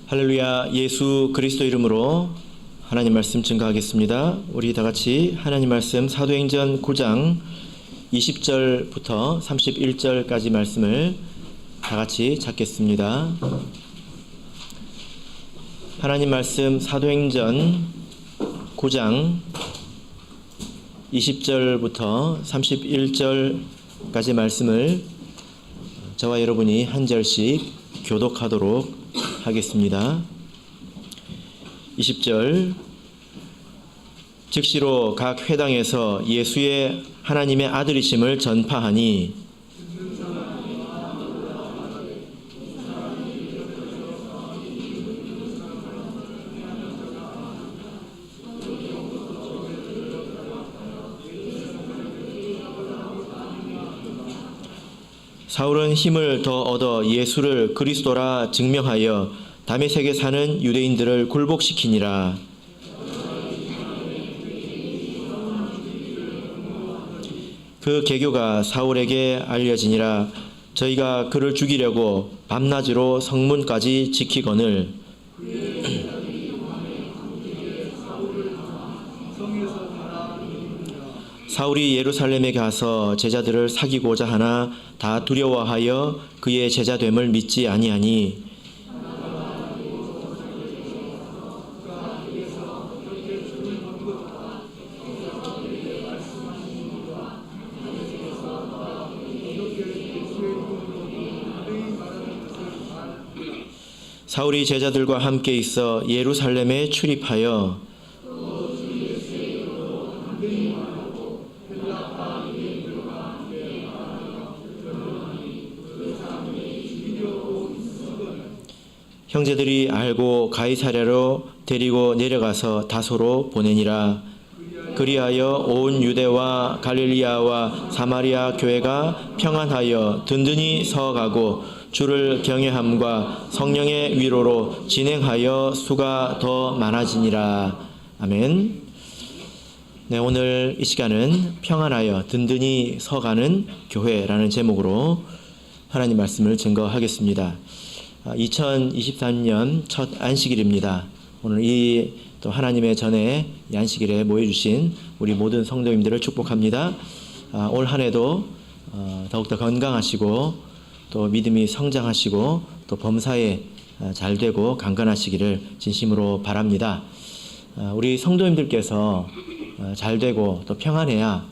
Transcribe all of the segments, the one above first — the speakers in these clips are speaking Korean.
할렐루야. 예수 그리스도 이름으로 하나님 말씀 증거하겠습니다. 우리 다 같이 하나님 말씀 사도행전 9장 20절부터 31절까지 말씀을 다 같이 찾겠습니다. 하나님 말씀 사도행전 9장 20절부터 31절까지 말씀을 저와 여러분이 한 절씩 교독하도록 하겠습니다. 20절. 즉시로 각 회당에서 예수의 하나님의 아들이심을 전파하니 사울은 힘을 더 얻어 예수를 그리스도라 증명하여 다메섹에 사는 유대인들을 굴복시키니라. 그 계교가 사울에게 알려지니라. 저희가 그를 죽이려고 밤낮으로 성문까지 지키거늘 사울이 예루살렘에 가서 제자들을 사귀고자 하나 다 두려워하여 그의 제자됨을 믿지 아니하니 사울이 제자들과 함께 있어 예루살렘에 출입하여 형제들이 알고 가이사랴로 데리고 내려가서 다소로 보내니라. 그리하여 온 유대와 갈릴리아와 사마리아 교회가 평안하여 든든히 서가고 주를 경외함과 성령의 위로로 진행하여 수가 더 많아지니라. 아멘. 네, 오늘 이 시간은 평안하여 든든히 서가는 교회라는 제목으로 하나님 말씀을 증거하겠습니다. 2023년 첫 안식일입니다. 오늘 이 또 하나님의 전에 이 안식일에 모여주신 우리 모든 성도님들을 축복합니다. 올 한 해도 더욱더 건강하시고 또 믿음이 성장하시고 또 범사에 잘 되고 강건하시기를 진심으로 바랍니다. 우리 성도님들께서 잘 되고 또 평안해야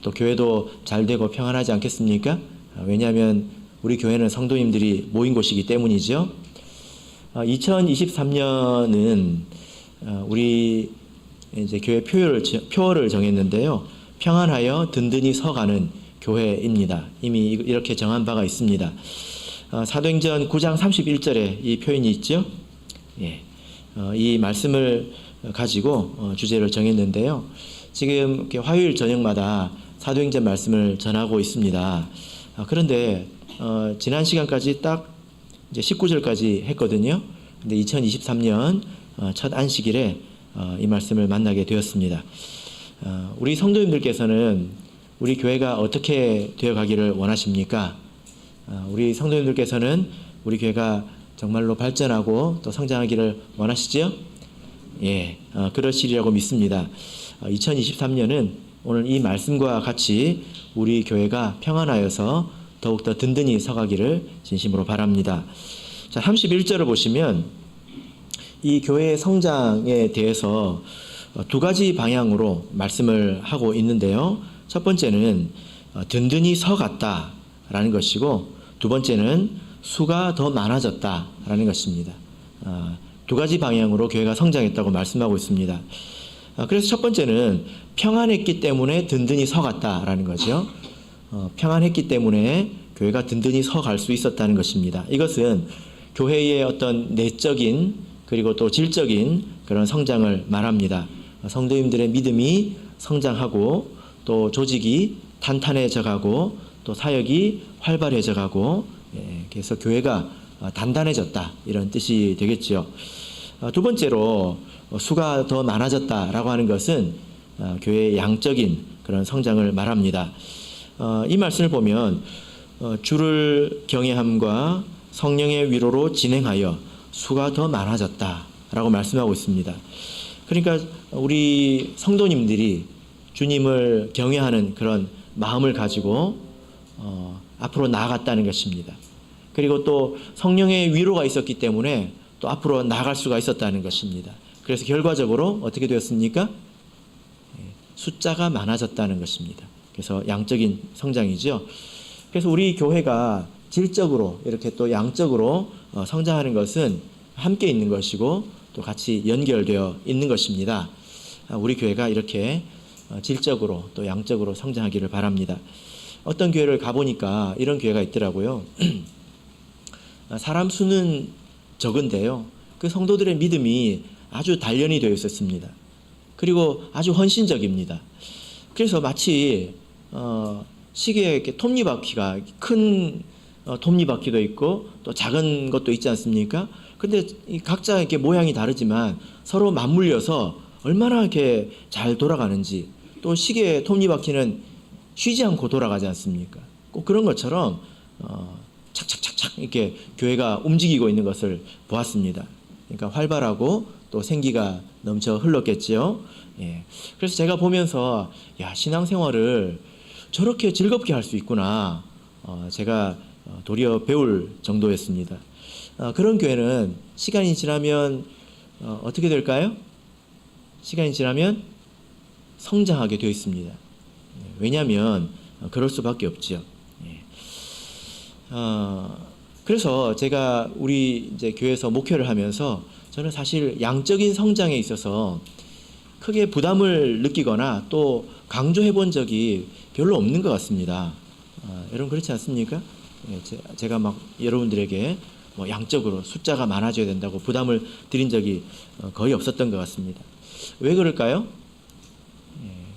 또 교회도 잘 되고 평안하지 않겠습니까? 왜냐하면 우리 교회는 성도님들이 모인 곳이기 때문이죠. 2023년은 우리 이제 교회 표어를 정했는데요. 평안하여 든든히 서가는 교회입니다. 이미 이렇게 정한 바가 있습니다. 사도행전 9장 31절에 이 표현이 있죠. 예. 이 말씀을 가지고 주제를 정했는데요. 지금 이렇게 화요일 저녁마다 사도행전 말씀을 전하고 있습니다. 그런데 지난 시간까지 딱 이제 19절까지 했거든요. 근데 2023년 첫 안식일에 이 말씀을 만나게 되었습니다. 우리 성도님들께서는 우리 교회가 어떻게 되어가기를 원하십니까? 우리 성도님들께서는 우리 교회가 정말로 발전하고 또 성장하기를 원하시죠? 예, 그러시리라고 믿습니다. 2023년은 오늘 이 말씀과 같이 우리 교회가 평안하여서 더욱더 든든히 서가기를 진심으로 바랍니다. 자, 31절을 보시면 이 교회의 성장에 대해서 두 가지 방향으로 말씀을 하고 있는데요. 첫 번째는 든든히 서갔다라는 것이고 두 번째는 수가 더 많아졌다라는 것입니다. 두 가지 방향으로 교회가 성장했다고 말씀하고 있습니다. 그래서 첫 번째는 평안했기 때문에 든든히 서갔다라는 거죠. 평안했기 때문에 교회가 든든히 서갈 수 있었다는 것입니다. 이것은 교회의 어떤 내적인 그리고 또 질적인 그런 성장을 말합니다. 성도님들의 믿음이 성장하고 또 조직이 탄탄해져가고 또 사역이 활발해져가고 그래서 교회가 단단해졌다 이런 뜻이 되겠죠. 두 번째로 수가 더 많아졌다라고 하는 것은 교회의 양적인 그런 성장을 말합니다. 이 말씀을 보면 주를 경외함과 성령의 위로로 진행하여 수가 더 많아졌다라고 말씀하고 있습니다. 그러니까 우리 성도님들이 주님을 경외하는 그런 마음을 가지고 앞으로 나아갔다는 것입니다. 그리고 또 성령의 위로가 있었기 때문에 또 앞으로 나아갈 수가 있었다는 것입니다. 그래서 결과적으로 어떻게 되었습니까? 숫자가 많아졌다는 것입니다. 그래서 양적인 성장이죠. 그래서 우리 교회가 질적으로 이렇게 또 양적으로 성장하는 것은 함께 있는 것이고 또 같이 연결되어 있는 것입니다. 우리 교회가 이렇게 질적으로 또 양적으로 성장하기를 바랍니다. 어떤 교회를 가보니까 이런 교회가 있더라고요. 사람 수는 적은데요, 그 성도들의 믿음이 아주 단련이 되어 있었습니다. 그리고 아주 헌신적입니다. 그래서 마치 시계에 이렇게 톱니바퀴가 큰 톱니바퀴도 있고 또 작은 것도 있지 않습니까? 근데 각자 이렇게 모양이 다르지만 서로 맞물려서 얼마나 이렇게 잘 돌아가는지, 또 시계의 톱니바퀴는 쉬지 않고 돌아가지 않습니까? 꼭 그런 것처럼 착착착착 이렇게 교회가 움직이고 있는 것을 보았습니다. 그러니까 활발하고 또 생기가 넘쳐 흘렀겠지요. 예. 그래서 제가 보면서 신앙생활을 저렇게 즐겁게 할 수 있구나. 제가 도리어 배울 정도였습니다. 그런 교회는 시간이 지나면 어떻게 될까요? 시간이 지나면 성장하게 되어 있습니다. 왜냐하면 그럴 수밖에 없죠. 그래서 제가 우리 이제 교회에서 목회를 하면서 저는 사실 양적인 성장에 있어서 크게 부담을 느끼거나 또 강조해 본 적이 별로 없는 것 같습니다. 여러분 그렇지 않습니까? 제가 막 여러분들에게 뭐 양적으로 숫자가 많아져야 된다고 부담을 드린 적이 거의 없었던 것 같습니다. 왜 그럴까요?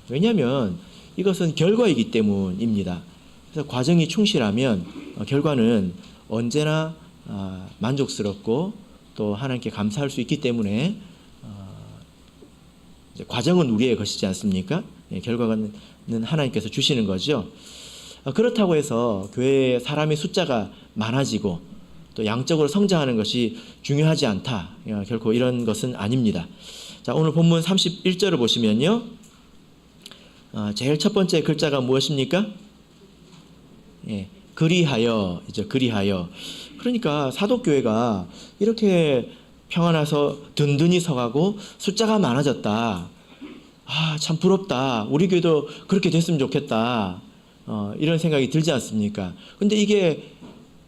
왜냐하면 이것은 결과이기 때문입니다. 그래서 과정이 충실하면 결과는 언제나 만족스럽고 또 하나님께 감사할 수 있기 때문에 과정은 우리의 것이지 않습니까? 결과는 하나님께서 주시는 거죠. 그렇다고 해서 교회에 사람의 숫자가 많아지고 또 양적으로 성장하는 것이 중요하지 않다. 결코 이런 것은 아닙니다. 자, 오늘 본문 31절을 보시면요. 제일 첫 번째 글자가 무엇입니까? 그리하여, 이제 그리하여. 그러니까 사도교회가 이렇게 평안해서 든든히 서가고 숫자가 많아졌다. 참 부럽다. 우리 교회도 그렇게 됐으면 좋겠다. 이런 생각이 들지 않습니까? 근데 이게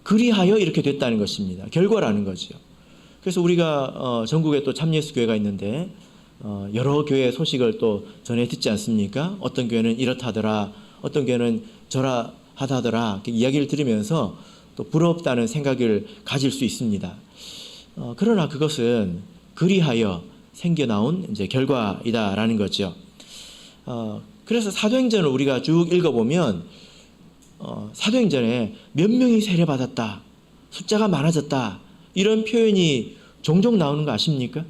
그리하여 이렇게 됐다는 것입니다. 결과라는 거죠. 그래서 우리가 전국에 또 참예수 교회가 있는데 여러 교회의 소식을 또 전해 듣지 않습니까? 어떤 교회는 이렇다더라, 어떤 교회는 저라하다더라 이야기를 들으면서 또 부럽다는 생각을 가질 수 있습니다. 그러나 그것은 그리하여 생겨나온 이제 결과이다라는 거죠. 그래서 사도행전을 우리가 쭉 읽어보면 사도행전에 몇 명이 세례받았다, 숫자가 많아졌다, 이런 표현이 종종 나오는 거 아십니까?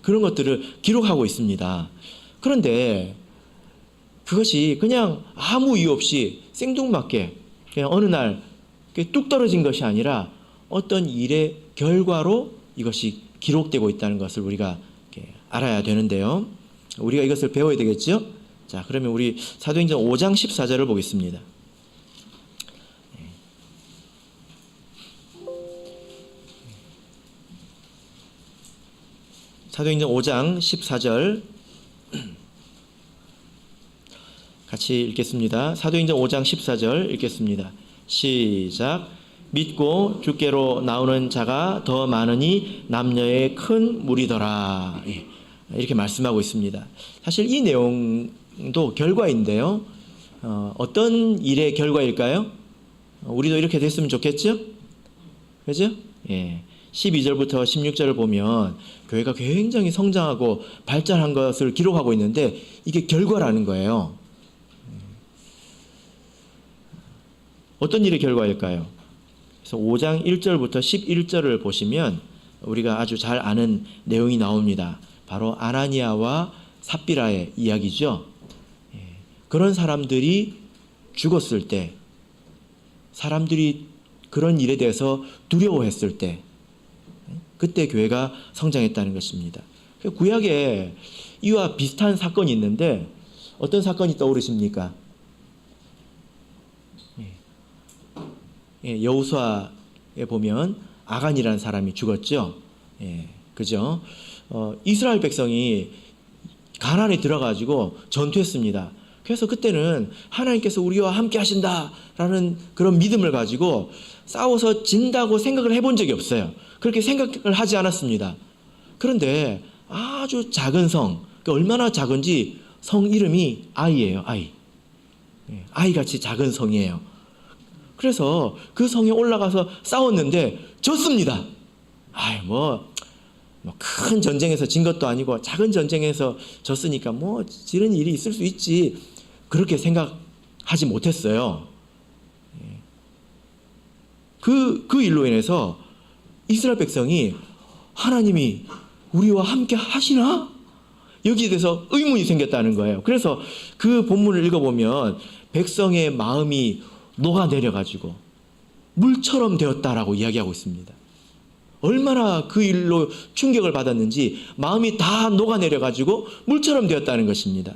그런 것들을 기록하고 있습니다. 그런데 그것이 그냥 아무 이유 없이 생뚱맞게 그냥 어느 날 뚝 떨어진 것이 아니라 어떤 일의 결과로 이것이 기록되고 있다는 것을 우리가 알아야 되는데요. 우리가 이것을 배워야 되겠죠? 자, 그러면 우리 사도행전 5장 14절을 보겠습니다. 사도행전 5장 14절 같이 읽겠습니다. 사도행전 5장 14절 읽겠습니다. 시작. 믿고 주께로 나오는 자가 더 많으니 남녀의 큰 무리더라. 이렇게 말씀하고 있습니다. 사실 이 내용도 결과인데요. 어떤 일의 결과일까요? 우리도 이렇게 됐으면 좋겠죠? 그죠? 12절부터 16절을 보면 교회가 굉장히 성장하고 발전한 것을 기록하고 있는데 이게 결과라는 거예요. 어떤 일의 결과일까요? 그래서 5장 1절부터 11절을 보시면 우리가 아주 잘 아는 내용이 나옵니다. 바로 아나니아와 삽비라의 이야기죠. 그런 사람들이 죽었을 때, 사람들이 그런 일에 대해서 두려워했을 때, 그때 교회가 성장했다는 것입니다. 구약에 이와 비슷한 사건이 있는데 어떤 사건이 떠오르십니까? 여호수아에 보면 아간이라는 사람이 죽었죠. 그죠? 이스라엘 백성이 가나안에 들어가지고 전투했습니다. 그래서 그때는 하나님께서 우리와 함께 하신다라는 그런 믿음을 가지고 싸워서 진다고 생각을 해본 적이 없어요. 그렇게 생각을 하지 않았습니다. 그런데 아주 작은 성, 얼마나 작은지 성 이름이 아이예요. 아이같이 작은 성이에요. 그래서 그 성에 올라가서 싸웠는데 졌습니다. 큰 전쟁에서 진 것도 아니고 작은 전쟁에서 졌으니까 지는 일이 있을 수 있지. 그렇게 생각하지 못했어요. 그 일로 인해서 이스라엘 백성이 하나님이 우리와 함께 하시나? 여기에 대해서 의문이 생겼다는 거예요. 그래서 그 본문을 읽어보면 백성의 마음이 녹아내려가지고 물처럼 되었다라고 이야기하고 있습니다. 얼마나 그 일로 충격을 받았는지 마음이 다 녹아내려가지고 물처럼 되었다는 것입니다.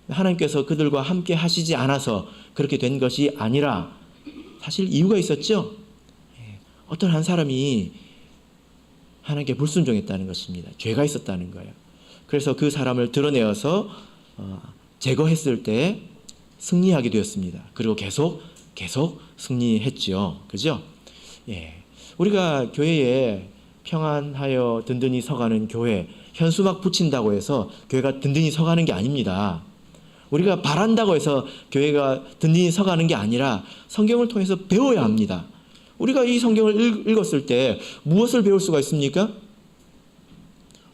하나님께서 그들과 함께 하시지 않아서 그렇게 된 것이 아니라 사실 이유가 있었죠. 어떤 한 사람이 하나님께 불순종했다는 것입니다. 죄가 있었다는 거예요. 그래서 그 사람을 드러내어서 제거했을 때 승리하게 되었습니다. 그리고 계속 승리했죠. 그죠? 우리가 교회에 평안하여 든든히 서가는 교회, 현수막 붙인다고 해서 교회가 든든히 서가는 게 아닙니다. 우리가 바란다고 해서 교회가 든든히 서가는 게 아니라 성경을 통해서 배워야 합니다. 우리가 이 성경을 읽었을 때 무엇을 배울 수가 있습니까?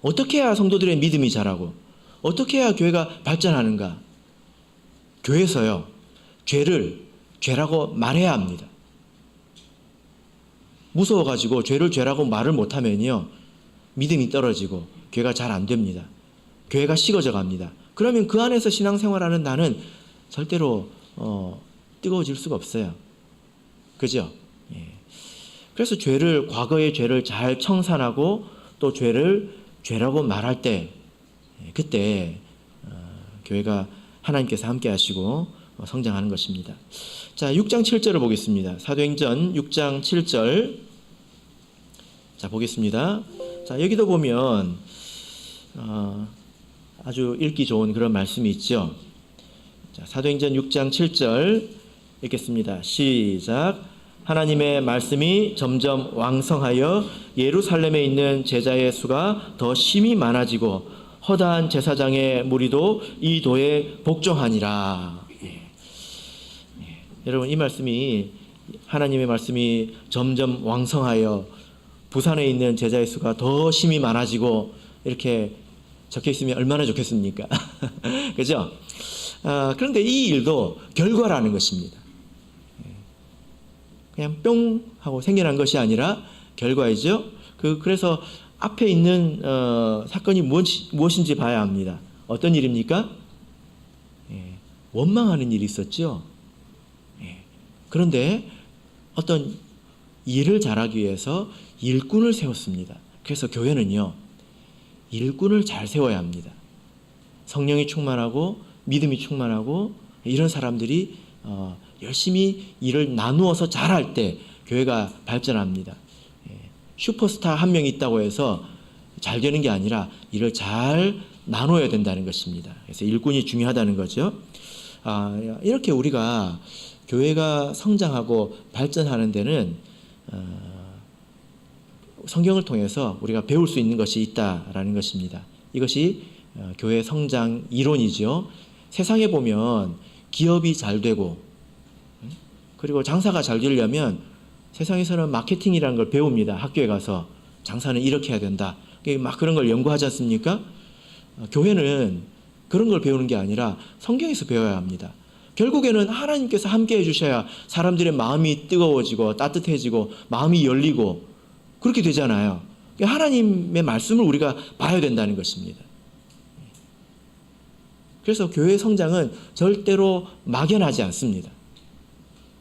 어떻게 해야 성도들의 믿음이 자라고 어떻게 해야 교회가 발전하는가? 교회에서요, 죄를 죄라고 말해야 합니다. 무서워가지고 죄를 죄라고 말을 못하면요, 믿음이 떨어지고 교회가 잘 안 됩니다. 교회가 식어져 갑니다. 그러면 그 안에서 신앙생활하는 나는 절대로 뜨거워질 수가 없어요. 그죠? 그래서 과거의 죄를 잘 청산하고 또 죄를 죄라고 말할 때 그때 교회가 하나님께서 함께 하시고 성장하는 것입니다. 자, 6장 7절을 보겠습니다. 사도행전 6장 7절. 자, 보겠습니다. 자, 여기도 보면 아주 읽기 좋은 그런 말씀이 있죠. 자, 사도행전 6장 7절 읽겠습니다. 시작. 하나님의 말씀이 점점 왕성하여 예루살렘에 있는 제자의 수가 더 심히 많아지고 허다한 제사장의 무리도 이 도에 복종하니라. 여러분, 이 말씀이, 하나님의 말씀이 점점 왕성하여 부산에 있는 제자의 수가 더 심히 많아지고 이렇게 적혀 있으면 얼마나 좋겠습니까? 그죠? 그런데 이 일도 결과라는 것입니다. 그냥 뿅 하고 생겨난 것이 아니라 결과이죠. 그래서 앞에 있는 사건이 무엇인지 봐야 합니다. 어떤 일입니까? 원망하는 일이 있었죠. 그런데 어떤 일을 잘하기 위해서 일꾼을 세웠습니다. 그래서 교회는요, 일꾼을 잘 세워야 합니다. 성령이 충만하고 믿음이 충만하고 이런 사람들이 열심히 일을 나누어서 잘할 때 교회가 발전합니다. 슈퍼스타 한 명 있다고 해서 잘 되는 게 아니라 일을 잘 나눠야 된다는 것입니다. 그래서 일꾼이 중요하다는 거죠. 이렇게 우리가 교회가 성장하고 발전하는 데는 성경을 통해서 우리가 배울 수 있는 것이 있다라는 것입니다. 이것이 교회 성장 이론이죠. 세상에 보면 기업이 잘 되고 그리고 장사가 잘 되려면 세상에서는 마케팅이라는 걸 배웁니다. 학교에 가서 장사는 이렇게 해야 된다. 막 그런 걸 연구하지 않습니까? 교회는 그런 걸 배우는 게 아니라 성경에서 배워야 합니다. 결국에는 하나님께서 함께 해주셔야 사람들의 마음이 뜨거워지고 따뜻해지고 마음이 열리고 그렇게 되잖아요. 하나님의 말씀을 우리가 봐야 된다는 것입니다. 그래서 교회 성장은 절대로 막연하지 않습니다.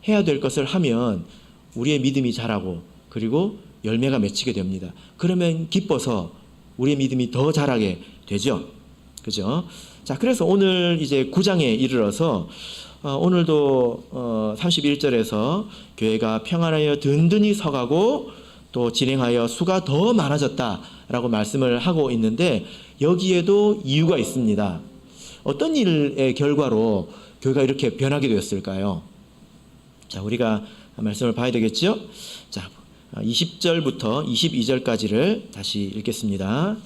해야 될 것을 하면 우리의 믿음이 자라고 그리고 열매가 맺히게 됩니다. 그러면 기뻐서 우리의 믿음이 더 자라게 되죠. 그죠? 자, 그래서 오늘 이제 9장에 이르러서 오늘도 31절에서 교회가 평안하여 든든히 서가고 또 진행하여 수가 더 많아졌다라고 말씀을 하고 있는데, 여기에도 이유가 있습니다. 어떤 일의 결과로 교회가 이렇게 변하게 되었을까요? 자, 우리가 말씀을 봐야 되겠죠? 자, 20절부터 22절까지를 다시 읽겠습니다.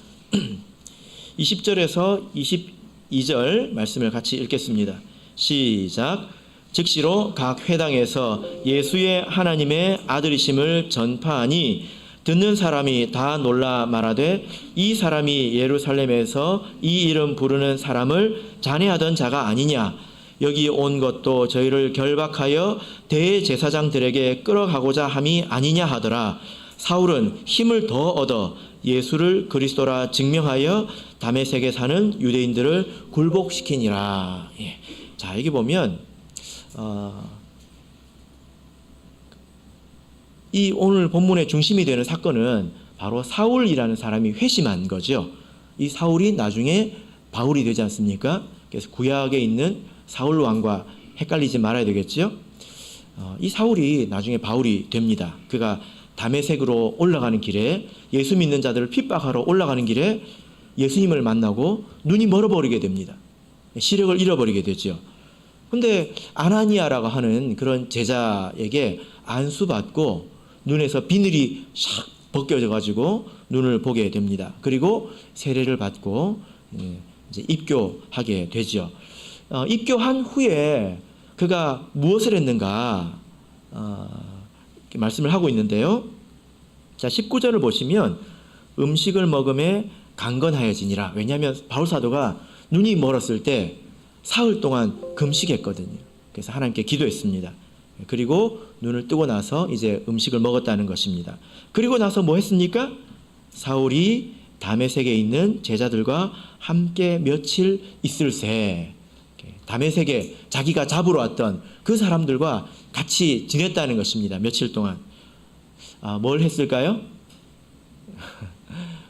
20절에서 22절 말씀을 같이 읽겠습니다. 시작. 즉시로 각 회당에서 예수의 하나님의 아들이심을 전파하니 듣는 사람이 다 놀라 말하되, 이 사람이 예루살렘에서 이 이름 부르는 사람을 잔해하던 자가 아니냐. 여기 온 것도 저희를 결박하여 대제사장들에게 끌어가고자 함이 아니냐 하더라. 사울은 힘을 더 얻어 예수를 그리스도라 증명하여 다메섹에 사는 유대인들을 굴복시키니라. 예. 자, 여기 보면 이 오늘 본문의 중심이 되는 사건은 바로 사울이라는 사람이 회심한 거죠. 이 사울이 나중에 바울이 되지 않습니까? 그래서 구약에 있는 사울 왕과 헷갈리지 말아야 되겠죠. 이 사울이 나중에 바울이 됩니다. 그가 다메섹으로 올라가는 길에, 예수 믿는 자들을 핍박하러 올라가는 길에 예수님을 만나고 눈이 멀어버리게 됩니다. 시력을 잃어버리게 되죠. 근데 아나니아라고 하는 그런 제자에게 안수받고 눈에서 비늘이 샥 벗겨져 가지고 눈을 보게 됩니다. 그리고 세례를 받고 이제 입교하게 되죠. 입교한 후에 그가 무엇을 했는가 이렇게 말씀을 하고 있는데요. 자, 19절을 보시면 음식을 먹음에 강건하여지니라. 왜냐하면 바울 사도가 눈이 멀었을 때 사흘 동안 금식했거든요. 그래서 하나님께 기도했습니다. 그리고 눈을 뜨고 나서 이제 음식을 먹었다는 것입니다. 그리고 나서 뭐 했습니까? 사울이 다메섹에 있는 제자들과 함께 며칠 있을새, 다메섹에 자기가 잡으러 왔던 그 사람들과 같이 지냈다는 것입니다. 며칠 동안. 뭘 했을까요?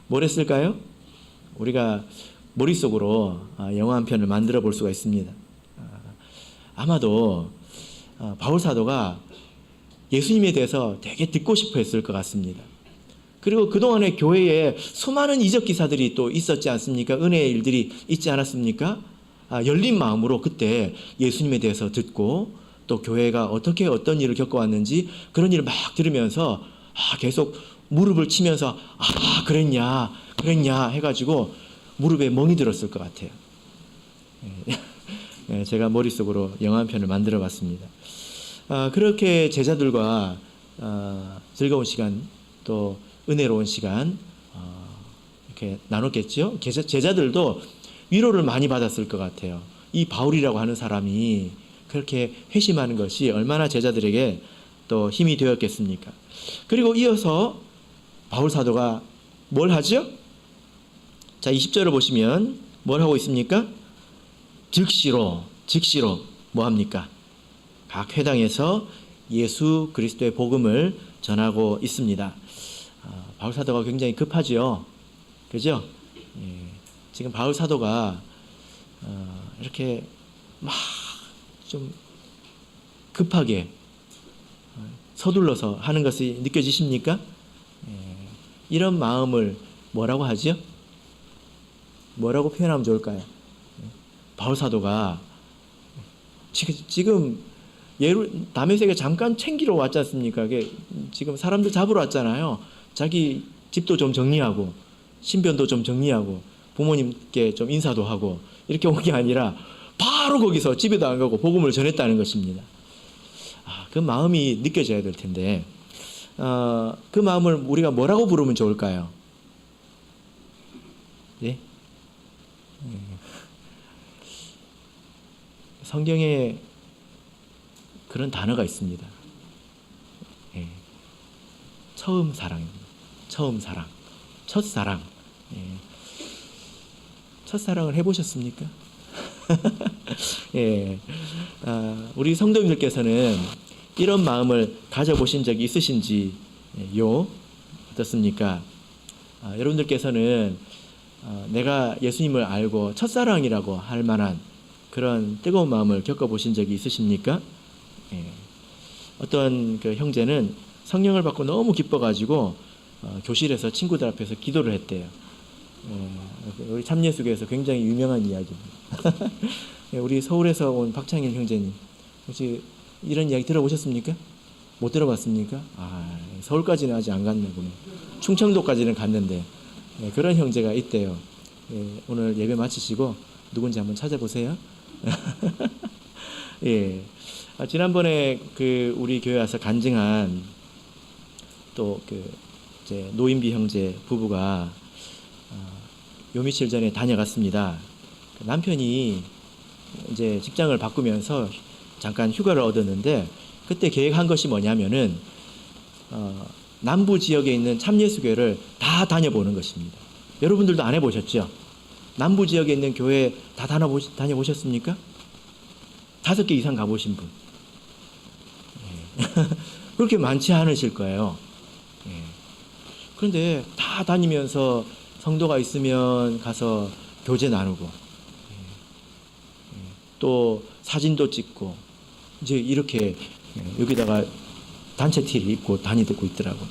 뭘 했을까요? 우리가 머릿속으로 영화 한 편을 만들어 볼 수가 있습니다. 아마도 바울 사도가 예수님에 대해서 되게 듣고 싶어 했을 것 같습니다. 그리고 그동안에 교회에 수많은 이적 기사들이 또 있었지 않습니까? 은혜의 일들이 있지 않았습니까? 열린 마음으로 그때 예수님에 대해서 듣고, 또 교회가 어떻게 어떤 일을 겪어왔는지 그런 일을 막 들으면서 계속 무릎을 치면서 그랬냐 해가지고 무릎에 멍이 들었을 것 같아요. 제가 머릿속으로 영화 한 편을 만들어 봤습니다. 그렇게 제자들과 즐거운 시간, 또 은혜로운 시간 이렇게 나눴겠죠. 제자들도 위로를 많이 받았을 것 같아요. 이 바울이라고 하는 사람이 그렇게 회심하는 것이 얼마나 제자들에게 또 힘이 되었겠습니까? 그리고 이어서 바울 사도가 뭘 하죠? 자, 20절을 보시면 뭘 하고 있습니까? 즉시로 뭐 합니까? 각 회당에서 예수 그리스도의 복음을 전하고 있습니다. 바울 사도가 굉장히 급하죠. 그죠? 지금 바울 사도가 이렇게 막 좀 급하게 서둘러서 하는 것이 느껴지십니까? 이런 마음을 뭐라고 하죠? 뭐라고 표현하면 좋을까요? 바울 사도가 지금 다메섹에 잠깐 챙기러 왔지 않습니까? 지금 사람들 잡으러 왔잖아요. 자기 집도 좀 정리하고 신변도 좀 정리하고 부모님께 좀 인사도 하고 이렇게 온 게 아니라 바로 거기서 집에도 안 가고 복음을 전했다는 것입니다. 그 마음이 느껴져야 될 텐데 그 마음을 우리가 뭐라고 부르면 좋을까요? 네? 성경에 그런 단어가 있습니다. 처음 사랑입니다. 처음 사랑, 첫사랑. 첫사랑을 해보셨습니까? 우리 성도님들께서는 이런 마음을 가져보신 적이 있으신지 요 어떻습니까? 여러분들께서는 내가 예수님을 알고 첫사랑이라고 할 만한 그런 뜨거운 마음을 겪어보신 적이 있으십니까? 어떤 그 형제는 성령을 받고 너무 기뻐가지고 교실에서 친구들 앞에서 기도를 했대요. 우리 참예수교에서 굉장히 유명한 이야기입니다. 우리 서울에서 온 박창일 형제님 혹시 이런 이야기 들어보셨습니까? 못 들어봤습니까? 서울까지는 아직 안 갔나 보네. 충청도까지는 갔는데 그런 형제가 있대요. 오늘 예배 마치시고 누군지 한번 찾아보세요. 예. 지난번에 그 우리 교회 와서 간증한 또 그 이제 노인비 형제 부부가 요 며칠 전에 다녀갔습니다. 남편이 이제 직장을 바꾸면서 잠깐 휴가를 얻었는데 그때 계획한 것이 뭐냐면은 남부 지역에 있는 참예수교회를 다 다녀보는 것입니다. 여러분들도 안 해보셨죠? 남부 지역에 있는 교회 다 다녀보셨습니까? 5개 이상 가보신 분. 그렇게 많지 않으실 거예요. 그런데 다 다니면서 성도가 있으면 가서 교제 나누고 또 사진도 찍고 이제 이렇게 여기다가 단체 티를 입고 다니고 있더라고요.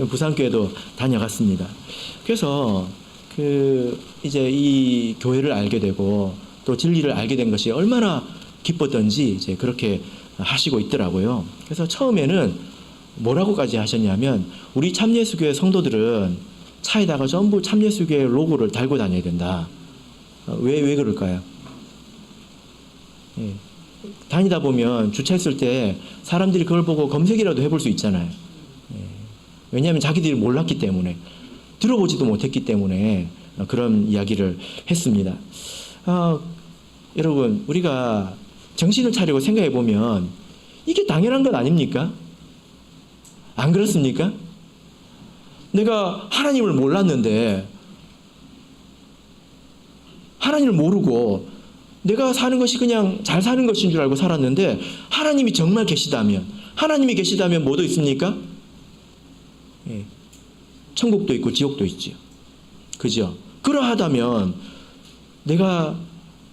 부산교회도 다녀갔습니다. 그래서 이제 이 교회를 알게 되고 또 진리를 알게 된 것이 얼마나 기뻤던지 이제 그렇게 하시고 있더라고요. 그래서 처음에는 뭐라고까지 하셨냐면 우리 참예수교회 성도들은 차에다가 전부 참예수교회 로고를 달고 다녀야 된다. 왜 그럴까요? 다니다 보면 주차했을 때 사람들이 그걸 보고 검색이라도 해볼 수 있잖아요. 왜냐하면 자기들이 몰랐기 때문에 들어보지도 못했기 때문에 그런 이야기를 했습니다. 여러분 우리가 정신을 차리고 생각해 보면 이게 당연한 것 아닙니까? 안 그렇습니까? 내가 하나님을 몰랐는데 하나님을 모르고 내가 사는 것이 그냥 잘 사는 것인 줄 알고 살았는데 하나님이 정말 계시다면 하나님이 계시다면 뭐도 있습니까? 천국도 있고 지옥도 있지요. 그죠? 그러하다면 내가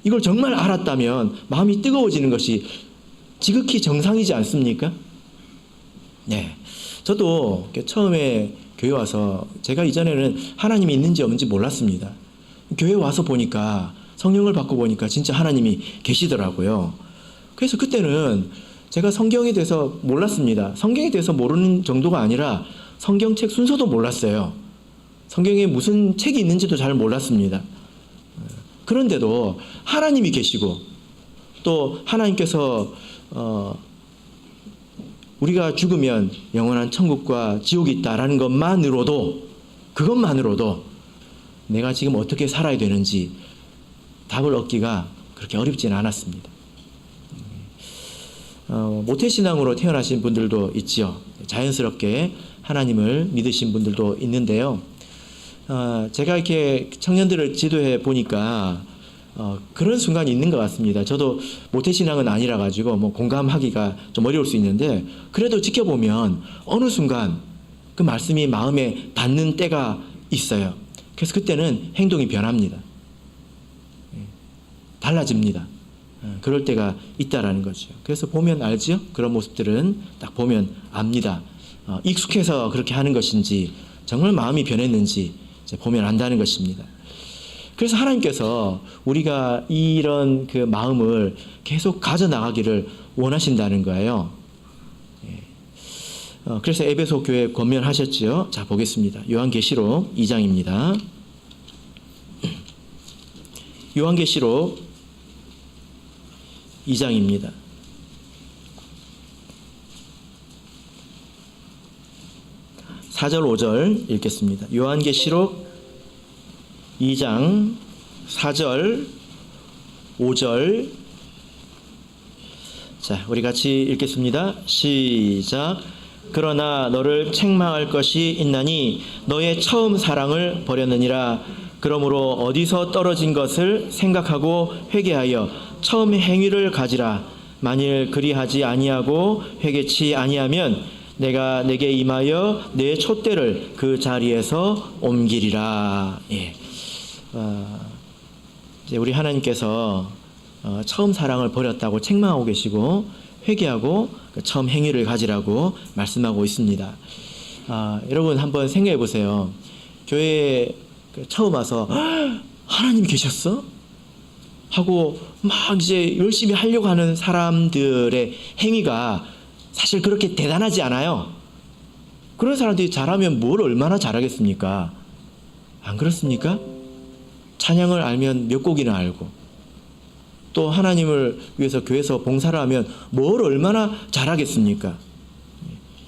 이걸 정말 알았다면 마음이 뜨거워지는 것이 지극히 정상이지 않습니까? 네. 저도 처음에 교회 와서 제가 이전에는 하나님이 있는지 없는지 몰랐습니다. 교회 와서 보니까 성령을 받고 보니까 진짜 하나님이 계시더라고요. 그래서 그때는 제가 성경에 대해서 몰랐습니다. 성경에 대해서 모르는 정도가 아니라 성경책 순서도 몰랐어요. 성경에 무슨 책이 있는지도 잘 몰랐습니다. 그런데도 하나님이 계시고 또 하나님께서 우리가 죽으면 영원한 천국과 지옥이 있다라는 그것만으로도 내가 지금 어떻게 살아야 되는지 답을 얻기가 그렇게 어렵지는 않았습니다. 모태신앙으로 태어나신 분들도 있지요. 자연스럽게 하나님을 믿으신 분들도 있는데요. 제가 이렇게 청년들을 지도해 보니까 그런 순간이 있는 것 같습니다. 저도 모태신앙은 아니라 가지고 공감하기가 좀 어려울 수 있는데 그래도 지켜보면 어느 순간 그 말씀이 마음에 닿는 때가 있어요. 그래서 그때는 행동이 변합니다. 달라집니다. 그럴 때가 있다라는 거죠. 그래서 보면 알죠? 그런 모습들은 딱 보면 압니다. 익숙해서 그렇게 하는 것인지 정말 마음이 변했는지 이제 보면 안다는 것입니다. 그래서 하나님께서 우리가 이런 그 마음을 계속 가져나가기를 원하신다는 거예요. 그래서 에베소 교회 권면하셨지요. 자, 보겠습니다. 요한계시록 2장입니다. 요한계시록 2장입니다. 4절 5절 읽겠습니다. 요한계시록 2장 4절 5절. 자, 우리 같이 읽겠습니다. 시작. 그러나 너를 책망할 것이 있나니 너의 처음 사랑을 버렸느니라. 그러므로 어디서 떨어진 것을 생각하고 회개하여 처음 행위를 가지라. 만일 그리하지 아니하고 회개치 아니하면 내가 내게 임하여 내 촛대를 그 자리에서 옮기리라. 예. 이제 우리 하나님께서 처음 사랑을 버렸다고 책망하고 계시고 회개하고 그 처음 행위를 가지라고 말씀하고 있습니다. 여러분 한번 생각해 보세요. 교회에 처음 와서 하나님이 계셨어? 하고 막 이제 열심히 하려고 하는 사람들의 행위가 사실 그렇게 대단하지 않아요. 그런 사람들이 잘하면 뭘 얼마나 잘하겠습니까? 안 그렇습니까? 찬양을 알면 몇 곡이나 알고 또 하나님을 위해서 교회에서 봉사를 하면 뭘 얼마나 잘하겠습니까?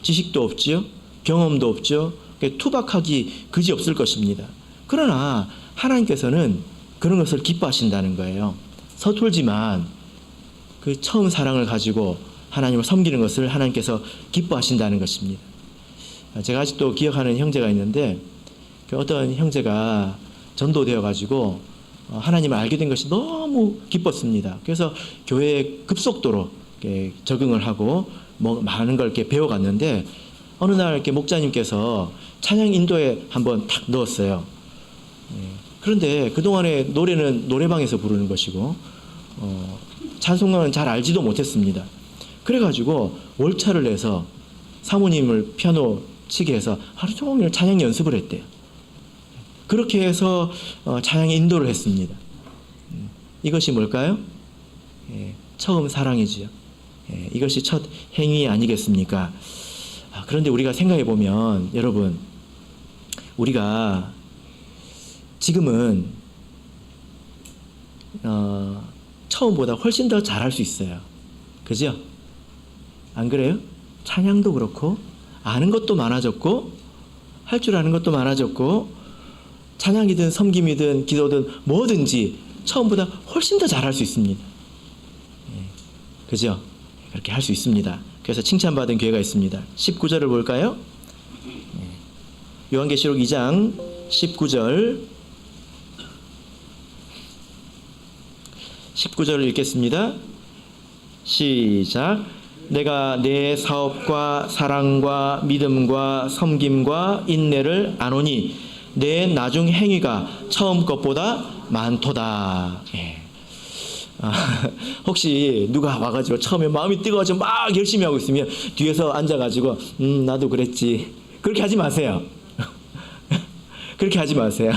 지식도 없지요. 경험도 없죠. 투박하기 그지 없을 것입니다. 그러나 하나님께서는 그런 것을 기뻐하신다는 거예요. 서툴지만 그 처음 사랑을 가지고 하나님을 섬기는 것을 하나님께서 기뻐하신다는 것입니다. 제가 아직도 기억하는 형제가 있는데 어떤 형제가 전도되어 가지고 하나님을 알게 된 것이 너무 기뻤습니다. 그래서 교회에 급속도로 적응을 하고 많은 걸 이렇게 배워갔는데 어느 날 이렇게 목자님께서 찬양 인도에 한번 탁 넣었어요. 그런데 그동안에 노래는 노래방에서 부르는 것이고 찬송가는 잘 알지도 못했습니다. 그래가지고 월차를 내서 사모님을 피아노 치게 해서 하루 종일 찬양 연습을 했대요. 그렇게 해서 찬양 인도를 했습니다. 이것이 뭘까요? 처음 사랑이지요. 이것이 첫 행위 아니겠습니까? 그런데 우리가 생각해 보면 여러분 우리가 지금은 처음보다 훨씬 더 잘할 수 있어요. 그죠? 안 그래요? 찬양도 그렇고 아는 것도 많아졌고 할 줄 아는 것도 많아졌고 찬양이든 섬김이든 기도든 뭐든지 처음보다 훨씬 더 잘할 수 있습니다. 그죠? 그렇게 할 수 있습니다. 그래서 칭찬받은 교회가 있습니다. 19절을 볼까요? 요한계시록 2장 19절 19절을 읽겠습니다. 시작. 내가 내 사업과 사랑과 믿음과 섬김과 인내를 아노니 내 나중 행위가 처음 것보다 많도다. 혹시 누가 와가지고 처음에 마음이 뜨거워서 막 열심히 하고 있으면 뒤에서 앉아가지고 나도 그랬지 그렇게 하지 마세요. 그렇게 하지 마세요.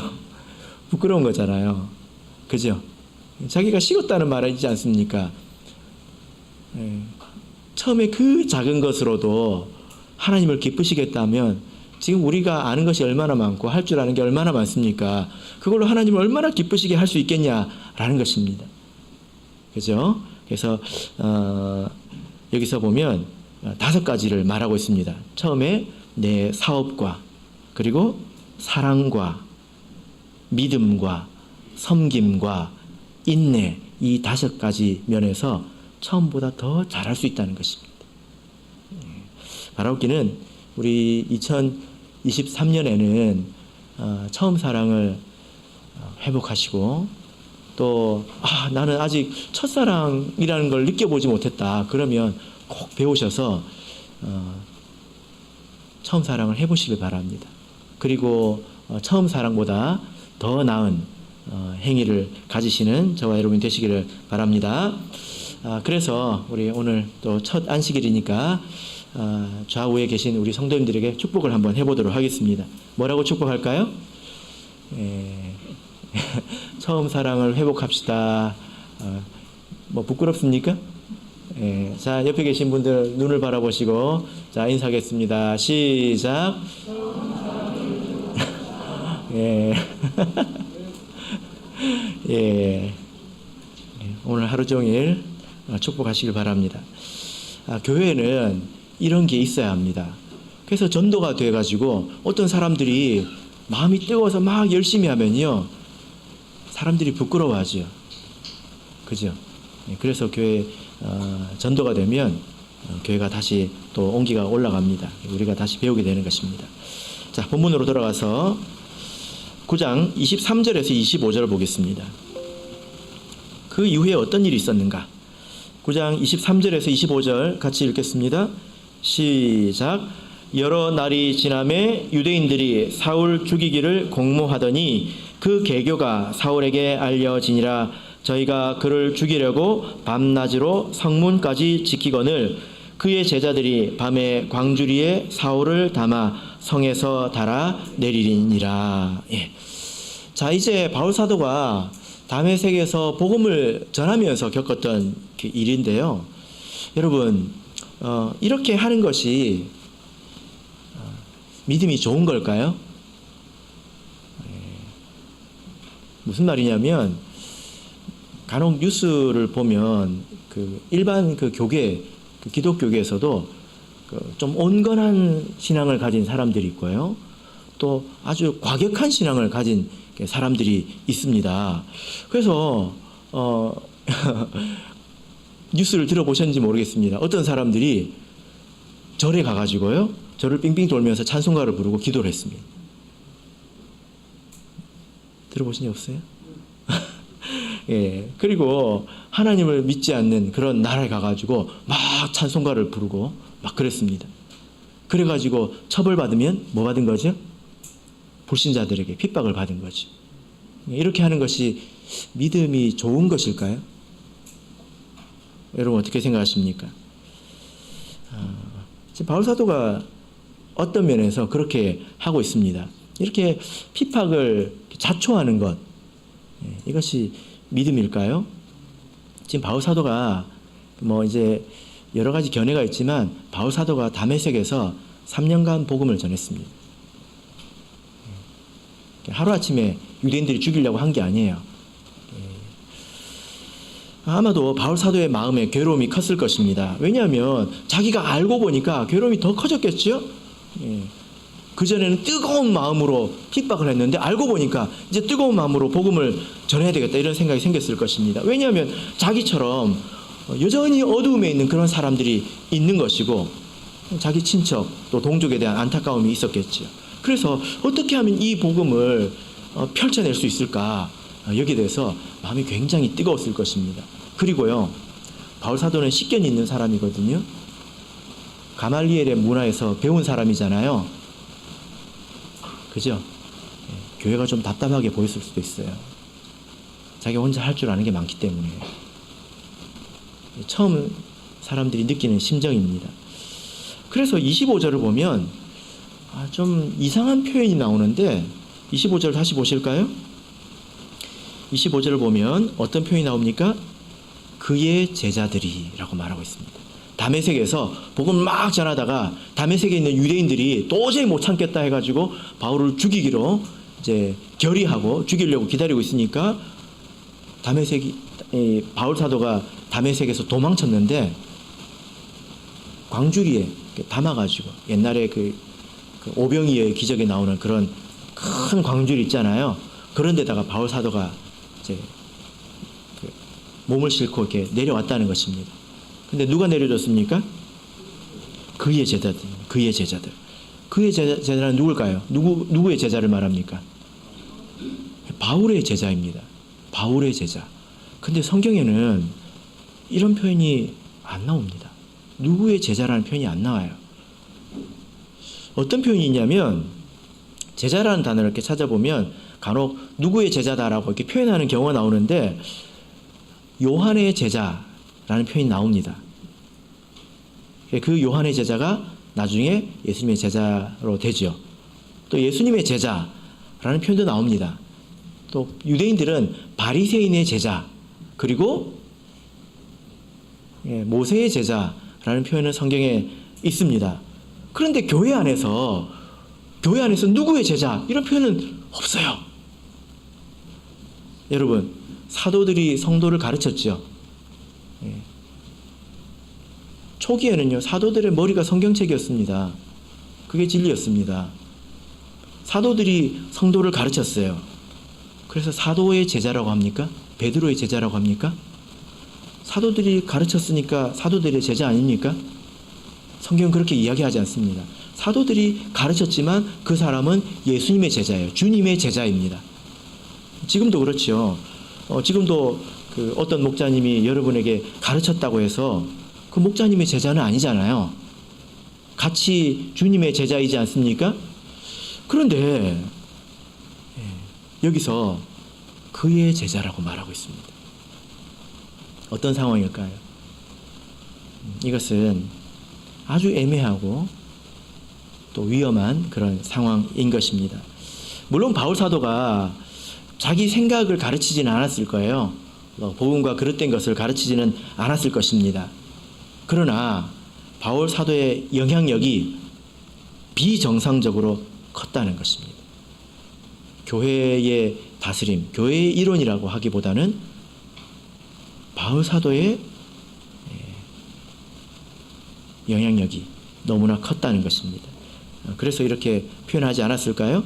부끄러운 거잖아요. 그죠? 자기가 식었다는 말이지 않습니까? 처음에 그 작은 것으로도 하나님을 기쁘시겠다면 지금 우리가 아는 것이 얼마나 많고 할 줄 아는 게 얼마나 많습니까? 그걸로 하나님을 얼마나 기쁘시게 할 수 있겠냐라는 것입니다. 그죠? 그래서 여기서 보면 5가지를 말하고 있습니다. 처음에 내 사업과 그리고 사랑과 믿음과 섬김과 인내 이 5가지 면에서 처음보다 더 잘할 수 있다는 것입니다. 바라옵기는 우리 2023년에는 처음 사랑을 회복하시고 또 나는 아직 첫사랑이라는 걸 느껴보지 못했다. 그러면 꼭 배우셔서 처음 사랑을 해보시길 바랍니다. 그리고 처음 사랑보다 더 나은 행위를 가지시는 저와 여러분이 되시기를 바랍니다. 그래서 우리 오늘 또 첫 안식일이니까 좌우에 계신 우리 성도님들에게 축복을 한번 해보도록 하겠습니다. 뭐라고 축복할까요? 처음 사랑을 회복합시다. 뭐 부끄럽습니까? 자, 옆에 계신 분들 눈을 바라보시고 자, 인사하겠습니다. 시작. 오늘 하루 종일 축복하시길 바랍니다. 교회는 이런 게 있어야 합니다. 그래서 전도가 돼가지고 어떤 사람들이 마음이 뜨거워서 막 열심히 하면요 사람들이 부끄러워하죠. 그죠? 그래서 교회 전도가 되면 교회가 다시 또 온기가 올라갑니다. 우리가 다시 배우게 되는 것입니다. 자, 본문으로 돌아가서 9장 23절에서 25절을 보겠습니다. 그 이후에 어떤 일이 있었는가? 9장 23절에서 25절 같이 읽겠습니다. 시작. 여러 날이 지남에 유대인들이 사울 죽이기를 공모하더니 그 계교가 사울에게 알려지니라. 저희가 그를 죽이려고 밤낮으로 성문까지 지키거늘 그의 제자들이 밤에 광주리에 사울을 담아 성에서 달아 내리리니라. 예. 자, 이제 바울 사도가 다메섹에서 복음을 전하면서 겪었던 그 일인데요. 여러분, 이렇게 하는 것이 믿음이 좋은 걸까요? 무슨 말이냐면 간혹 뉴스를 보면 그 일반 그 교계, 그 기독교계에서도 좀 온건한 신앙을 가진 사람들이 있고요. 또 아주 과격한 신앙을 가진 사람들이 있습니다. 그래서 뉴스를 들어보셨는지 모르겠습니다. 어떤 사람들이 절에 가가지고요, 절을 빙빙 돌면서 찬송가를 부르고 기도를 했습니다. 들어보신 적 없어요? 예. 그리고 하나님을 믿지 않는 그런 나라에 가가지고 막 찬송가를 부르고 막 그랬습니다. 그래가지고 처벌받으면 뭐 받은 거죠? 불신자들에게 핍박을 받은 거죠. 이렇게 하는 것이 믿음이 좋은 것일까요? 여러분 어떻게 생각하십니까? 지금 바울 사도가 어떤 면에서 그렇게 하고 있습니다. 이렇게 핍박을 자초하는 것, 이것이 믿음일까요? 지금 바울 사도가 뭐 이제 여러 가지 견해가 있지만 바울 사도가 다메섹에서 3년간 복음을 전했습니다. 하루아침에 유대인들이 죽이려고 한 게 아니에요. 아마도 바울 사도의 마음에 괴로움이 컸을 것입니다. 왜냐하면 자기가 알고 보니까 괴로움이 더 커졌겠죠? 그전에는 뜨거운 마음으로 핍박을 했는데 알고 보니까 이제 뜨거운 마음으로 복음을 전해야 되겠다 이런 생각이 생겼을 것입니다. 왜냐하면 자기처럼 여전히 어두움에 있는 그런 사람들이 있는 것이고 자기 친척 또 동족에 대한 안타까움이 있었겠죠. 그래서 어떻게 하면 이 복음을 펼쳐낼 수 있을까, 여기에 대해서 마음이 굉장히 뜨거웠을 것입니다. 그리고요, 바울 사도는 식견이 있는 사람이거든요. 가말리엘의 문화에서 배운 사람이잖아요. 그죠? 교회가 좀 답답하게 보였을 수도 있어요. 자기가 혼자 할 줄 아는 게 많기 때문에. 처음 사람들이 느끼는 심정입니다. 그래서 25절을 보면 좀 이상한 표현이 나오는데 25절 다시 보실까요? 25절을 보면 어떤 표현이 나옵니까? 그의 제자들이라고 말하고 있습니다. 다메섹에서 복음 막 전하다가 다메섹에 있는 유대인들이 도저히 못 참겠다 해가지고 바울을 죽이기로 이제 결의하고 죽이려고 기다리고 있으니까 바울 사도가 다메섹에서 도망쳤는데 광주리에 담아가지고 옛날에 그 오병이어의 기적에 나오는 그런 큰 광주리 있잖아요. 그런 데다가 바울 사도가 이제 몸을 싣고 이렇게 내려왔다는 것입니다. 근데 누가 내려줬습니까? 그의 제자들. 그의 제자들. 그의 제자는 누굴까요? 누구의 제자를 말합니까? 바울의 제자입니다. 바울의 제자. 근데 성경에는 이런 표현이 안 나옵니다. 누구의 제자라는 표현이 안 나와요. 어떤 표현이 있냐면 제자라는 단어를 이렇게 찾아보면 간혹 누구의 제자다라고 이렇게 표현하는 경우가 나오는데 요한의 제자라는 표현이 나옵니다. 그 요한의 제자가 나중에 예수님의 제자로 되죠. 또 예수님의 제자라는 표현도 나옵니다. 또 유대인들은 바리새인의 제자 그리고 모세의 제자라는 표현은 성경에 있습니다. 그런데 교회 안에서 누구의 제자 이런 표현은 없어요. 여러분 사도들이 성도를 가르쳤죠. 초기에는요 사도들의 머리가 성경책이었습니다. 그게 진리였습니다. 사도들이 성도를 가르쳤어요. 그래서 사도의 제자라고 합니까? 베드로의 제자라고 합니까? 사도들이 가르쳤으니까 사도들의 제자 아닙니까? 성경은 그렇게 이야기하지 않습니다. 사도들이 가르쳤지만 그 사람은 예수님의 제자예요. 주님의 제자입니다. 지금도 그렇죠. 지금도 그 어떤 목자님이 여러분에게 가르쳤다고 해서 그 목자님의 제자는 아니잖아요. 같이 주님의 제자이지 않습니까? 그런데 여기서 그의 제자라고 말하고 있습니다. 어떤 상황일까요? 이것은 아주 애매하고 또 위험한 그런 상황인 것입니다. 물론 바울 사도가 자기 생각을 가르치지는 않았을 거예요. 복음과 그릇된 것을 가르치지는 않았을 것입니다. 그러나 바울 사도의 영향력이 비정상적으로 컸다는 것입니다. 교회의 다스림, 교회의 일원이라고 하기보다는 바울 사도의 영향력이 너무나 컸다는 것입니다. 그래서 이렇게 표현하지 않았을까요?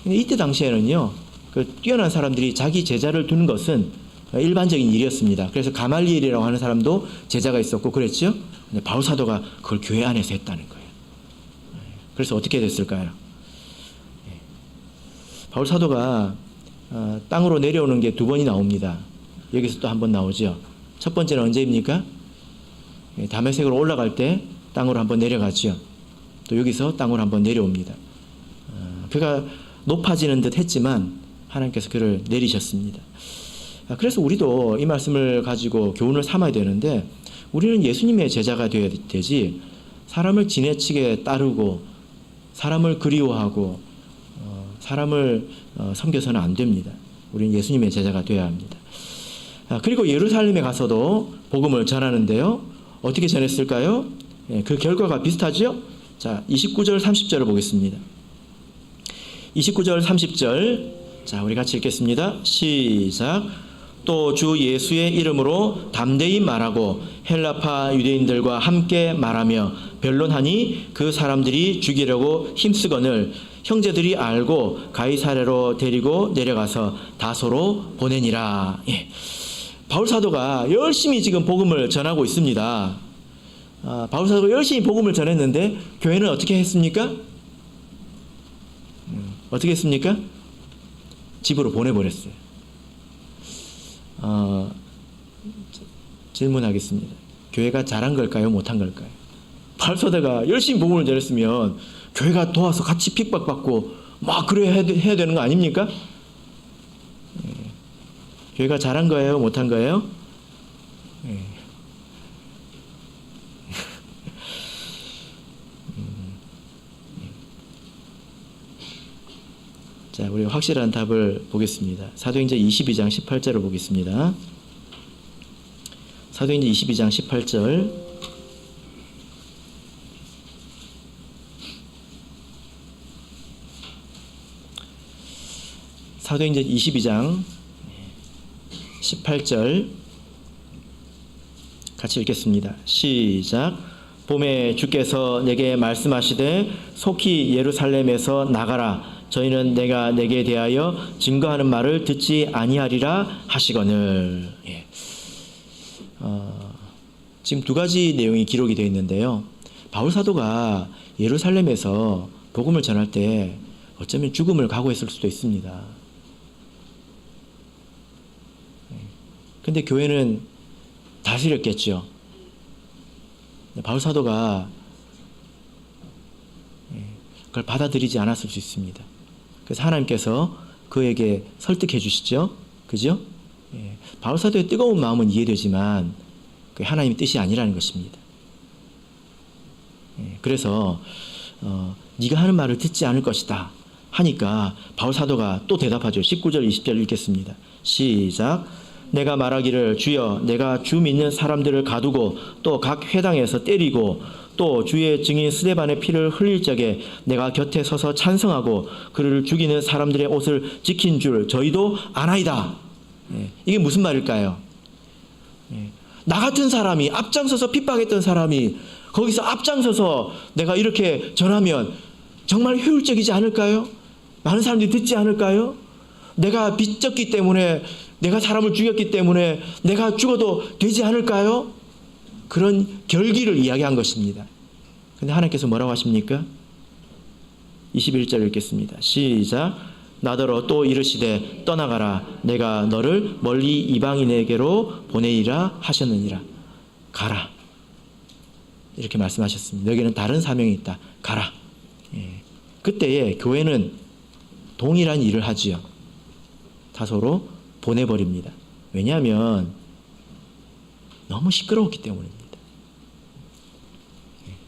이때 당시에는요, 그 뛰어난 사람들이 자기 제자를 두는 것은 일반적인 일이었습니다. 그래서 가말리엘이라고 하는 사람도 제자가 있었고 그랬죠. 근데 바울 사도가 그걸 교회 안에서 했다는 거예요. 그래서 어떻게 됐을까요? 바울 사도가 땅으로 내려오는 게 두 번이 나옵니다. 여기서 또 한 번 나오죠. 첫 번째는 언제입니까? 다메섹으로 올라갈 때 땅으로 한번 내려가죠. 또 여기서 땅으로 한번 내려옵니다. 그가 높아지는 듯 했지만 하나님께서 그를 내리셨습니다. 그래서 우리도 이 말씀을 가지고 교훈을 삼아야 되는데, 우리는 예수님의 제자가 되어야 되지 사람을 지나치게 따르고 사람을 그리워하고 사람을 섬겨서는 안 됩니다. 우리는 예수님의 제자가 되어야 합니다. 그리고 예루살렘에 가서도 복음을 전하는데요, 어떻게 전했을까요? 그 결과가 비슷하죠? 자, 29절 30절을 보겠습니다. 29절 30절, 자, 우리 같이 읽겠습니다. 시작. 또 주 예수의 이름으로 담대히 말하고 헬라파 유대인들과 함께 말하며 변론하니 그 사람들이 죽이려고 힘쓰거늘 형제들이 알고 가이사랴로 데리고 내려가서 다소로 보내니라. 예. 바울 사도가 열심히 지금 복음을 전하고 있습니다. 바울 사도가 열심히 복음을 전했는데 교회는 어떻게 했습니까? 어떻게 했습니까? 집으로 보내버렸어요. 질문하겠습니다. 교회가 잘한 걸까요? 못한 걸까요? 바울 사도가 열심히 복음을 전했으면 교회가 도와서 같이 핍박받고 막 그래야 해야 되는 거 아닙니까? 교회가 잘한 거예요? 못한 거예요? 자, 우리 확실한 답을 보겠습니다. 사도행전 22장 18절을 보겠습니다. 사도행전 22장 18절. 사도행전 22장 18절 같이 읽겠습니다. 시작. 봄에 주께서 내게 말씀하시되 속히 예루살렘에서 나가라. 저희는 내가 내게 대하여 증거하는 말을 듣지 아니하리라 하시거늘. 예. 지금 두 가지 내용이 기록이 되어 있는데요. 바울 사도가 예루살렘에서 복음을 전할 때 어쩌면 죽음을 각오했을 수도 있습니다. 근데 교회는 다스렸겠죠. 바울 사도가 그걸 받아들이지 않았을 수 있습니다. 그래서 하나님께서 그에게 설득해 주시죠. 그죠? 바울 사도의 뜨거운 마음은 이해되지만 그게 하나님의 뜻이 아니라는 것입니다. 그래서 네가 하는 말을 듣지 않을 것이다 하니까 바울 사도가 또 대답하죠. 19절 20절 읽겠습니다. 시작. 내가 말하기를 주여 내가 주 믿는 사람들을 가두고 또 각 회당에서 때리고 또 주의 증인 스데반의 피를 흘릴 적에 내가 곁에 서서 찬성하고 그를 죽이는 사람들의 옷을 지킨 줄 저희도 아나이다. 이게 무슨 말일까요? 나 같은 사람이 앞장서서 핍박했던 사람이 거기서 앞장서서 내가 이렇게 전하면 정말 효율적이지 않을까요? 많은 사람들이 듣지 않을까요? 내가 빚졌기 때문에 내가 사람을 죽였기 때문에 내가 죽어도 되지 않을까요? 그런 결기를 이야기한 것입니다. 근데 하나님께서 뭐라고 하십니까? 21절 읽겠습니다. 시작. 나더러 또 이르시되 떠나가라 내가 너를 멀리 이방인에게로 보내리라 하셨느니라. 가라. 이렇게 말씀하셨습니다. 너에게는 다른 사명이 있다. 가라. 그때에 교회는 동일한 일을 하지요. 다소로 보내버립니다. 왜냐하면 너무 시끄러웠기 때문입니다.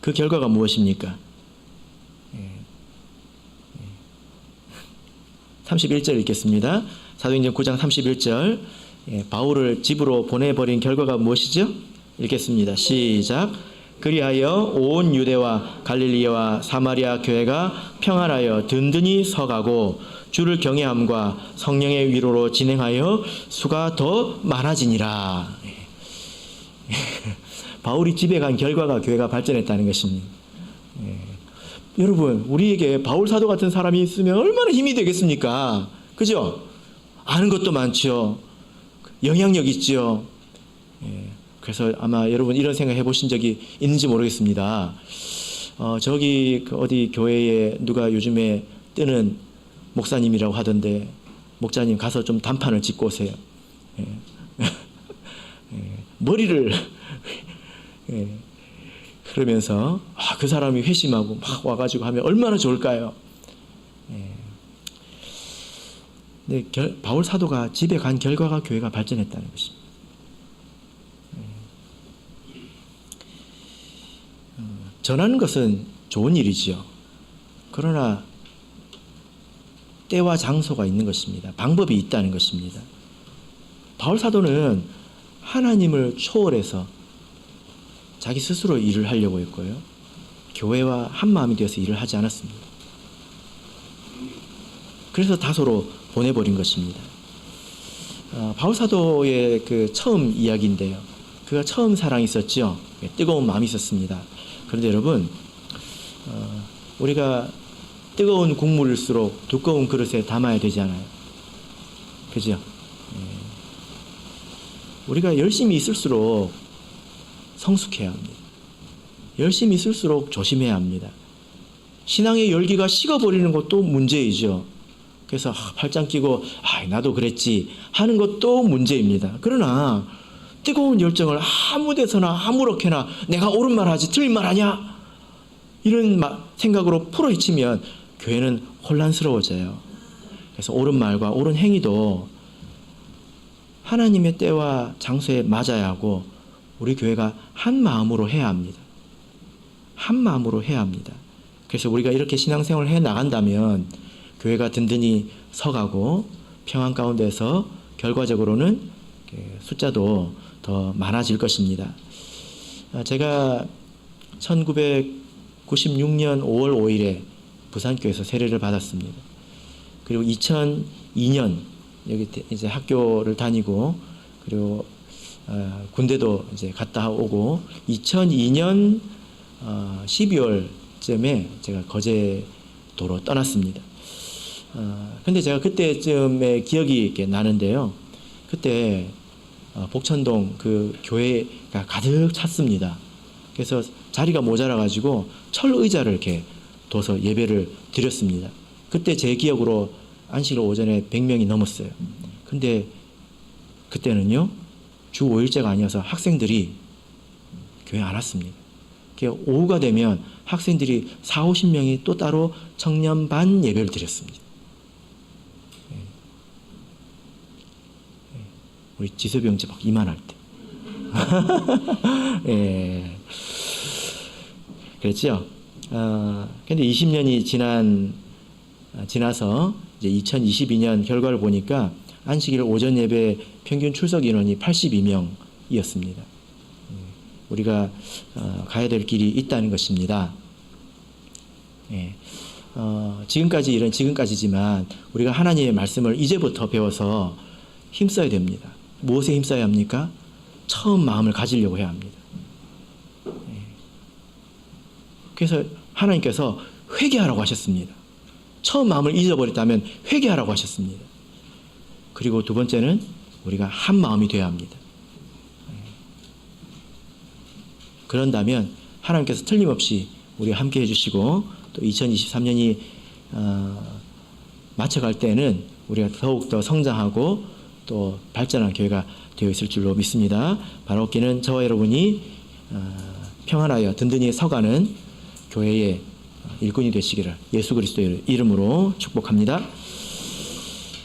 그 결과가 무엇입니까? 31절 읽겠습니다. 사도행전 9장 31절. 바울을 집으로 보내버린 결과가 무엇이죠? 읽겠습니다. 시작. 그리하여 온 유대와 갈릴리와 사마리아 교회가 평안하여 든든히 서가고 주를 경외함과 성령의 위로로 진행하여 수가 더 많아지니라. 바울이 집에 간 결과가 교회가 발전했다는 것입니다. 여러분, 우리에게 바울 사도 같은 사람이 있으면 얼마나 힘이 되겠습니까? 그죠? 아는 것도 많죠. 영향력 있죠. 그래서 아마 여러분 이런 생각 해보신 적이 있는지 모르겠습니다. 저기 어디 교회에 누가 요즘에 뜨는 목사님이라고 하던데, 목자님 가서 좀 단판을 짓고 오세요. 머리를 그러면서 그 사람이 회심하고 막 와가지고 하면 얼마나 좋을까요? 근데 바울 사도가 집에 간 결과가 교회가 발전했다는 것입니다. 전하는 것은 좋은 일이지요. 그러나 때와 장소가 있는 것입니다. 방법이 있다는 것입니다. 바울 사도는 하나님을 초월해서 자기 스스로 일을 하려고 했고요. 교회와 한 마음이 되어서 일을 하지 않았습니다. 그래서 다소로 보내버린 것입니다. 바울 사도의 그 처음 이야기인데요. 그가 처음 사랑이 있었죠. 뜨거운 마음이 있었습니다. 그런데 여러분, 우리가 뜨거운 국물일수록 두꺼운 그릇에 담아야 되잖아요. 그죠? 우리가 열심히 있을수록 성숙해야 합니다. 열심히 있을수록 조심해야 합니다. 신앙의 열기가 식어버리는 것도 문제이죠. 그래서 팔짱 끼고 나도 그랬지 하는 것도 문제입니다. 그러나 뜨거운 열정을 아무 데서나 아무렇게나 내가 옳은 말 하지 틀린 말 하냐 이런 생각으로 풀어헤치면 교회는 혼란스러워져요. 그래서 옳은 말과 옳은 행위도 하나님의 때와 장소에 맞아야 하고 우리 교회가 한 마음으로 해야 합니다. 한 마음으로 해야 합니다. 그래서 우리가 이렇게 신앙생활을 해 나간다면 교회가 든든히 서가고 평안 가운데서 결과적으로는 숫자도 더 많아질 것입니다. 제가 1996년 5월 5일에 부산교회에서 세례를 받았습니다. 그리고 2002년 여기 이제 학교를 다니고 그리고 군대도 이제 갔다 오고 2002년 12월쯤에 제가 거제도로 떠났습니다. 근데 제가 그때쯤에 기억이 이렇게 나는데요. 그때 복천동 그 교회가 가득 찼습니다. 그래서 자리가 모자라 가지고 철 의자를 이렇게 둬서 예배를 드렸습니다. 그때 제 기억으로 안식일 오전에 100명이 넘었어요. 근데 그때는요, 주 5일제가 아니어서 학생들이 교회 안 왔습니다. 오후가 되면 학생들이 40-50명이 또 따로 청년 반 예배를 드렸습니다. 우리 지섭이 형제 막 이만할 때. 예. 그랬죠? 근데 20년이 지나서 이제 2022년 결과를 보니까 안식일 오전 예배 평균 출석 인원이 82명이었습니다. 우리가 가야 될 길이 있다는 것입니다. 예. 지금까지지만 우리가 하나님의 말씀을 이제부터 배워서 힘써야 됩니다. 무엇에 힘써야 합니까? 처음 마음을 가지려고 해야 합니다. 예. 그래서 하나님께서 회개하라고 하셨습니다. 처음 마음을 잊어버렸다면 회개하라고 하셨습니다. 그리고 두 번째는 우리가 한 마음이 되어야 합니다. 그런다면 하나님께서 틀림없이 우리와 함께 해주시고 또 2023년이 맞춰갈 때는 우리가 더욱더 성장하고 또 발전한 교회가 되어 있을 줄로 믿습니다. 바라옵기는 저와 여러분이 평안하여 든든히 서가는 교회의 일꾼이 되시기를 예수 그리스도의 이름으로 축복합니다.